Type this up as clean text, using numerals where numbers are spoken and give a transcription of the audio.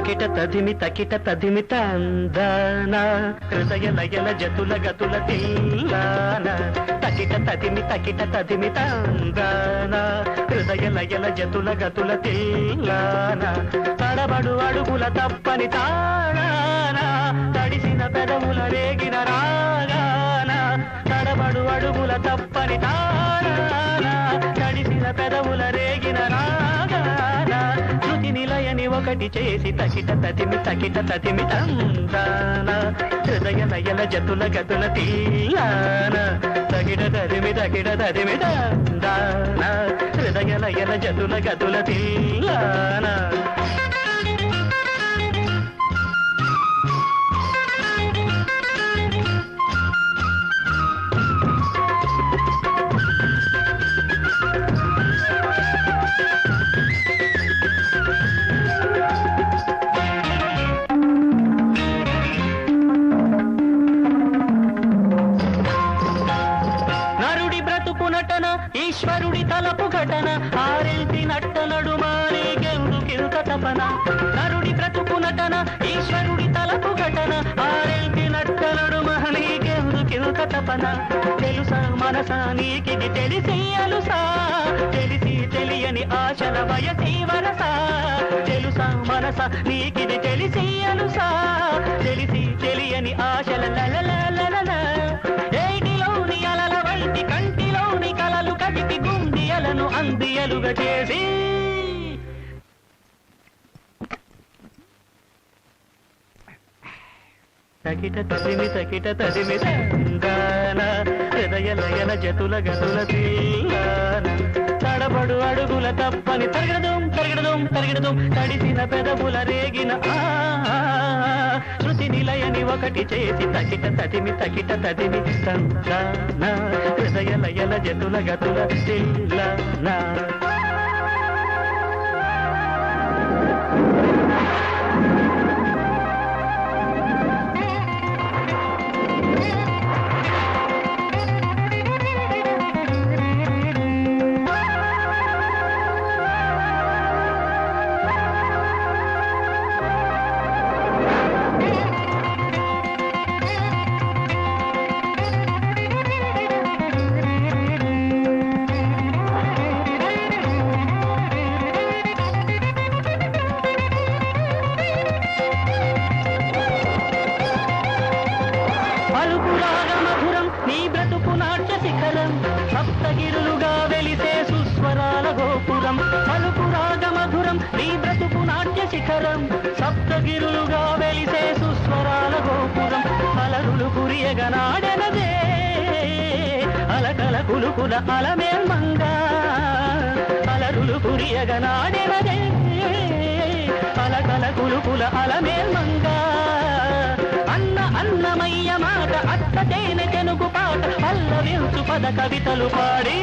తకిట తదిమి తందాన హృదయ లయల జతుల గతుల తిల్లాన తకిట తదిమి తందాన హృదయ లయల జతుల గతుల తిల్లాన తడబడు అడుగుల తప్పని తాళాన తడిసిన పెదవుల రేగిన రాగాన తడబడు అడుగుల తప్పని తాళాన తడిసిన పెదవుల రేగిన రాగాన శృతి నిలయని ఒకటి చేసి తకిట తదిమి తందాన హృదయ లయల జతుల గతుల తీయాన తకిట తదిమి తందాన హృదయ లయల జతుల గతుల తీయాన ఈశ్వరుడి తలపు ఘటన ఆరెల్తి నట్ట నడుమానేకెందుకింత తపన నరుడి బ్రతుకు నటన ఈశ్వరుడి తలపు ఘటన ఆరెల్తి నట్ట నడుమానేకెందుకింత తపన తెలుసా మనసా నీకిది తెలిసి అలుసా తెలిసి తెలియని ఆశల వయసి వరసా తెలుసా మనసా నీకిది తెలిసి అలుసా తెలిసి తెలియని ఆశల లలలలల ఏటిలోని అలల వంటి కంటిలోని కలలు కదిపి గుండియలను అందియలుగా చేసి తకిట తదిమి తందాన హృదయ లయల జతుల గతుల తీయాన తడబడు అడుగుల తప్పని తరిగడదుం తడిసిన పెదవుల రేగిన శృతి నిలయని ఒకటి చేసి తకిట తదిమి తందాన హృదయ లయల జతుల గతుల తీయాన సప్తగిరులుగా వెలిసే సుస్వరాల గోపురం పలుకు రాగ మధురం నీ బ్రతుకు నాట్య శిఖరం సప్తగిరులుగా వెలిసే సుస్వరాల గోపురం అలరులు కురియగనాడెనదే అలకల కులుకుల అలమేల్మంగా అలరులు కురియగనాడెనదే అలకల కులుకుల అలమేల్మంగా అన్నమయ్య మాట అత్త తేనె తెనుగు పాట పల్లవించు పద కవితలు పాడి